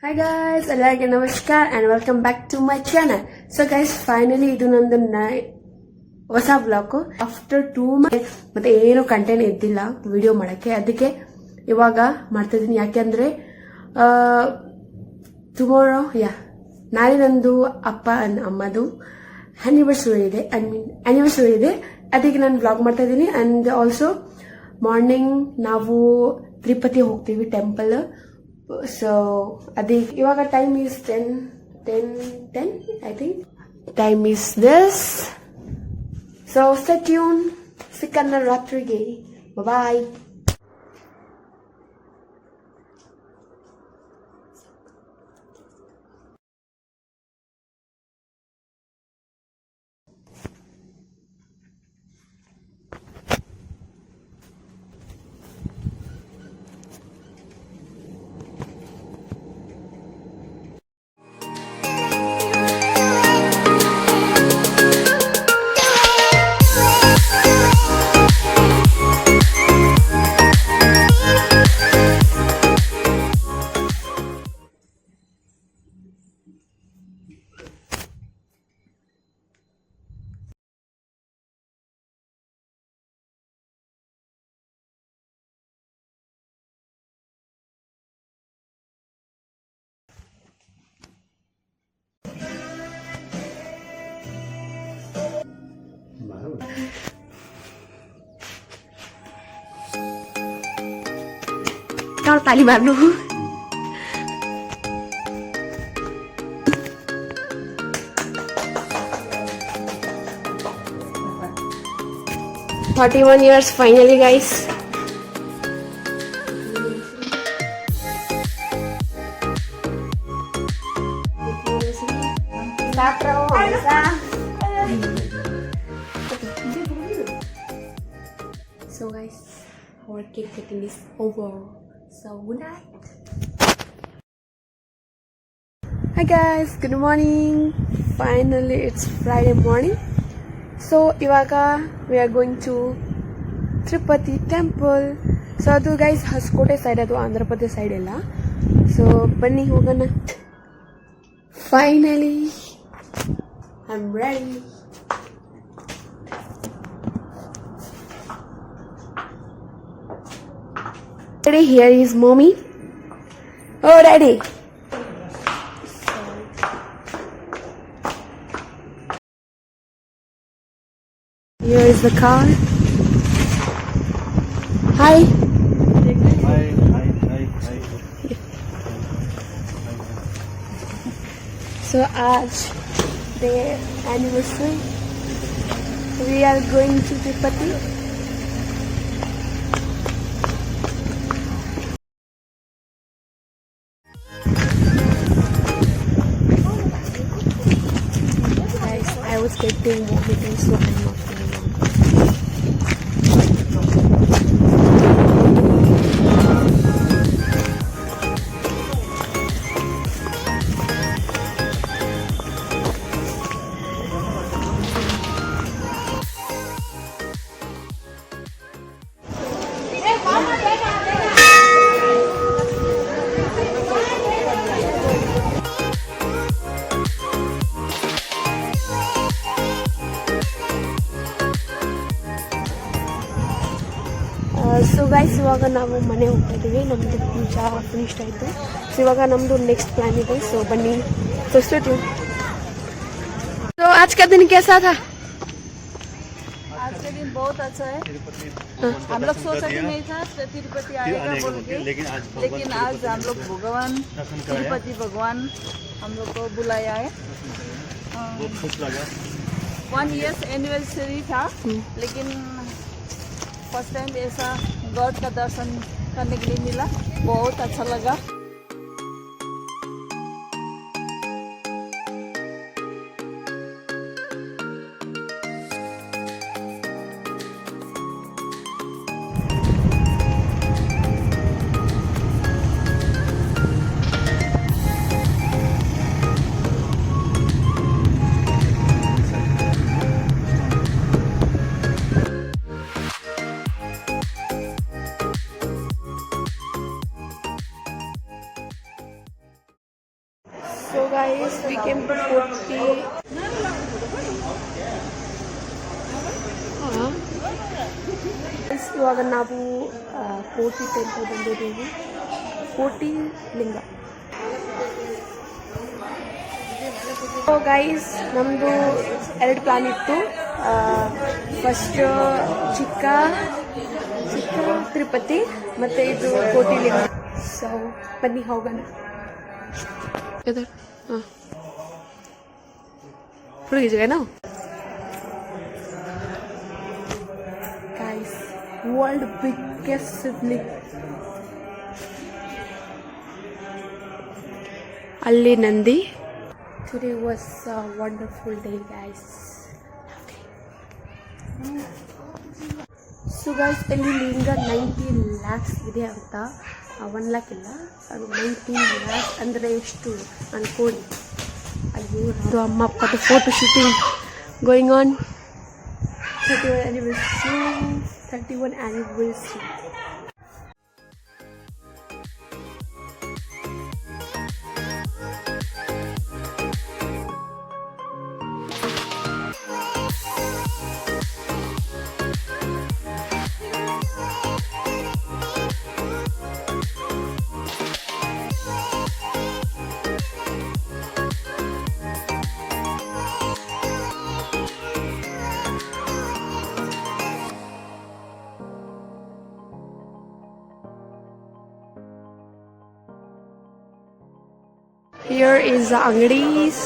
Hi guys, ಎಲ್ಲರಿಗೆ ನಮಸ್ಕಾರ and welcome back to my channel. So guys, finally ಇದು ನಂದು ಹೊಸ ಬ್ಲಾಗ್ ಆಫ್ಟರ್ 2 months ಮತ್ತೆ ಏನು ಕಂಟೆಂಟ್ ಇದ್ದಿಲ್ಲ ವಿಡಿಯೋ ಮಾಡಕ್ಕೆ, ಅದಕ್ಕೆ ಇವಾಗ ಮಾಡ್ತಾ ಇದೀನಿ. ಯಾಕೆಂದ್ರೆ ಟುಮಾರೋ ನಾಳೆ ನಂದು ಅಪ್ಪ ಅಮ್ಮದು ಆನಿವರ್ಸರಿ ಇದೆ, ಅದಕ್ಕೆ ನಾನು ಬ್ಲಾಗ್ ಮಾಡ್ತಾ ಇದೀನಿ. ಅಂಡ್ ಆಲ್ಸೋ ಮಾರ್ನಿಂಗ್ ನಾವು ತಿರುಪತಿ ಹೋಗ್ತೀವಿ temple. So ivaga time is 10 I think. Time is this. So stay tuned. Sikkanna ratrige. Bye bye. Kau tali baru. "41 years finally, guys." So guys, our cake cutting is over. So good night. Hi guys, good morning. Finally it's Friday morning. So ivaga we are going to Tirupati temple. So adu guys Hoskote side, adu Andhra Pradesh side ella. So banni hogana. Finally I'm ready. Here is mommy. Oh, daddy. Here is the car. Hi. Hi. So aaj their anniversary. We are going to Tirupati. I was getting vomiting, so I'm not feeling well. So guys ಇವಾಗ ನಾವು ಮನೆ ಹೋಗ್ತಾ ಇದ್ದೀವಿ. ನಮ್ಮದು ಪೂಜಾ finished ಆಯಿತು. So ಇವಾಗ ನಮ್ಮದು next plan ಇದೆ. ಸೊ ಬನ್ನಿ. So stay tune. तो आज का दिन कैसा था? आज का दिन बहुत अच्छा है. हम लोग सोचा भी नहीं था तिरुपति आएगा बोल के, लेकिन आज हम लोग भगवान तिरुपति भगवान हम लोग को बुलाया है. बहुत खुश लगा. 1 year एनिवर्सरी था, लेकिन फर्स्ट टाइम ऐसा गॉड का दर्शन करने के लिए मिला. बहुत अच्छा लगा. So guys, we came to Koti. ಇವಾಗ ನಾವು ಕೋಟಿ ಟೆಂಪಲ್ ಬಂದಿದ್ದೀವಿ. ಕೋಟಿ ಲಿಂಗ. ಸೊ ಗೈಸ್, ನಮ್ಮದು 2 ಪ್ಲಾನ್ ಇತ್ತು. ಫಸ್ಟ್ ಚಿಕ್ಕ ತಿರುಪತಿ ಮತ್ತು ಇದು ಕೋಟಿ ಲಿಂಗ. ಸೊ ಬನ್ನಿ ಹೋಗೋಣ. ಹಾಂ ಹುಡುಗಿ ಜಗ ನಾವು guys, world biggest sibling. ಅಲ್ಲಿ Nandi. Today was a wonderful day guys. So guys, ಇಲ್ಲಿ ಲಿಂಗ 19 lakhs ಇದೆ ಅಂತ. 1 lakh ಇಲ್ಲ, ಅದು 19 lakhs ಅಂದರೆ ಎಷ್ಟು ಅನ್ಕೊಳ್ಳಿ. ಅಯ್ಯೋ, ಅದು ಅಮ್ಮ ಅಪ್ಪದ photo shooting going on. 31 anniversary. Here is the angadis.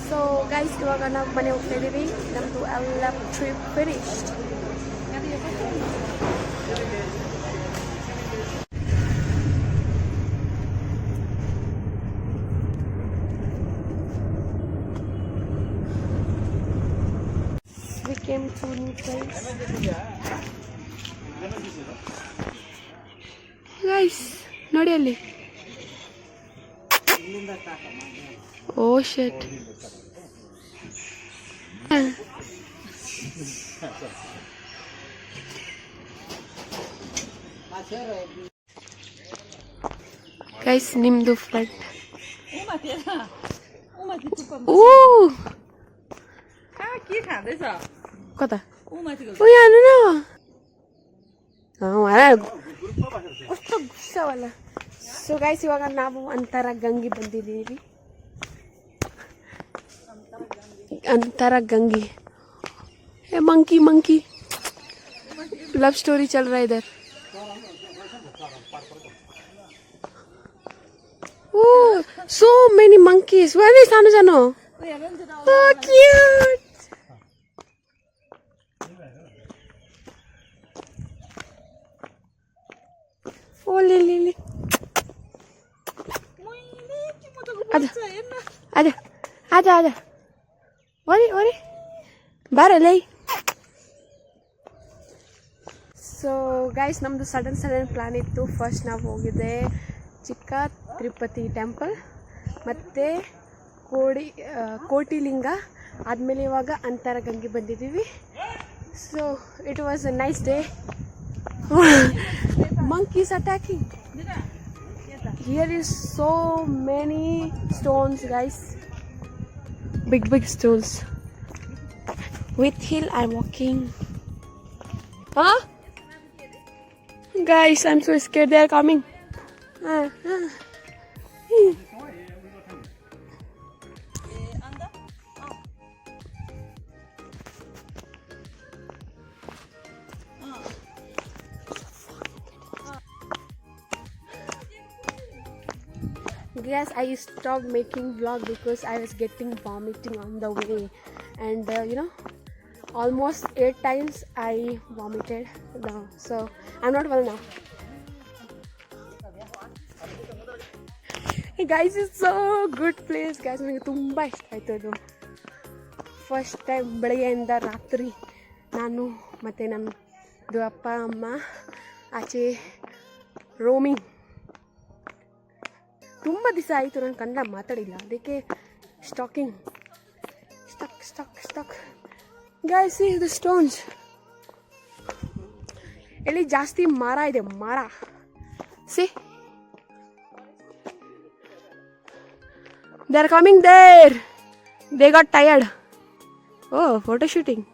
So guys, ಇವಾಗ ನಾವು ಮನೆ ಹೋಗ್ತಾ ಇದೀವಿ. ನಮ್ದು ಎಲ್ಲ trip finished. We came to new place. Guys, ನೋಡಿ ಅಲ್ಲಿ. Oh shit. Guys, ನಿಮ್ದು ಫ್ಲಡ್. Ooh. के खाँदैछ? कता? माथिको ओ यहाँ हेर्नु न. कस्तो गुस्सा होला. ಸೊ ಗೈಸ್, ಇವಾಗ ನಾವು ಅಂತರಗಂಗೆ ಬಂದಿದ್ದೀವಿ. Antaragange. Monkey monkey love story चल रहा है इधर. Oh, so many monkeys. Where is Anu Jano? Oh, cute. Oh, Lily. Aja, aja, aja. Ori. Baralay. So guys, ನಮ್ಮದು ಸಡನ್ ಪ್ಲಾನ್ ಇತ್ತು. ಫಸ್ಟ್ ನಾವು ಹೋಗಿದ್ದೆ ಚಿಕ್ಕ ತಿರುಪತಿ ಟೆಂಪಲ್ ಮತ್ತು ಕೋಟಿ ಲಿಂಗ. ಆದಮೇಲೆ ಇವಾಗ ಅಂತರಗಂಗೆ ಬಂದಿದ್ದೀವಿ. So it was a nice day. Monkeys attacking. Here is so many stones guys. Big stones. With hill I'm walking. Huh? Guys, I'm so scared. They are coming. Guys, I stopped making vlog because I was getting vomiting on the way, and almost 8 times I vomited now, so I'm not well now. Hey guys, it's so good place guys. ನನಗೆ ತುಂಬಾ ಇಷ್ಟ ಆಯ್ತು ಇದು. First time ಬೆಳಗ್ಗೆಯಿಂದ ರಾತ್ರಿ ನಾನು ಮತ್ತು ನಮ್ಮದು ಅಪ್ಪ ಅಮ್ಮ ಆಚೆ ರೋಮಿಂಗ್. ತುಂಬ ದಿವಸ ಆಯಿತು ನಾನು ಕನ್ನಡ ಮಾತಾಡಿಲ್ಲ, ಅದಕ್ಕೆ stuck. Guys, see the stones. ಇಲ್ಲಿ ಜಾಸ್ತಿ ಮರ ಇದೆ ಮರ see they are coming there they got tired oh photo shooting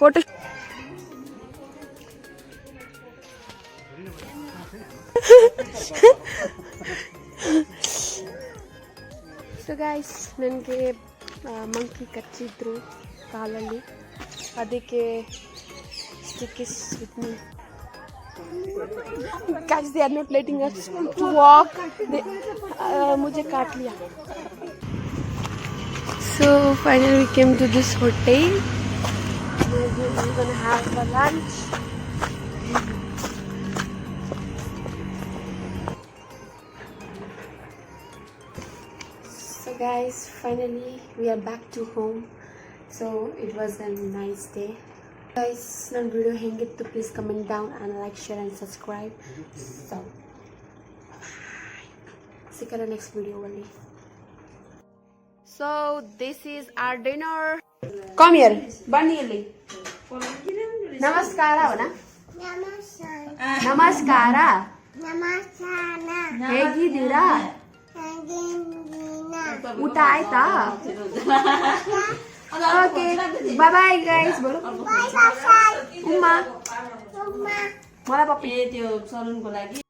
photo so guys ನನಗೆ ಮಂಕಿ ಕಚ್ಚಿದ್ರು ಕಾಲಲ್ಲಿ ಅದಕ್ಕೆ stick is with me. Guys, they are not letting us to walk. मुझे काट लिया. So finally we came to this hotel. We're gonna have a lunch. So guys, finally we are back to home. So it was a nice day. Guys, ನನ್ನ video ಹೆಂಗಿತ್ತು please comment down and like share and subscribe so ಸಿಕ್ಕಲ್ಲ next ವಿಡಿಯೋದಲ್ಲಿ so this is our dinner come here ಬನ್ನಿ ಇಲ್ಲಿ ನಮಸ್ಕಾರ ಅವನ ನಮಸ್ಕಾರ ಹೇಗಿದ್ದೀರಾ ಊಟ ಆಯ್ತಾ ओके बाय बाय गाइस बोलो उम्मा मलाई पप्पी त्यो सलुनको लागि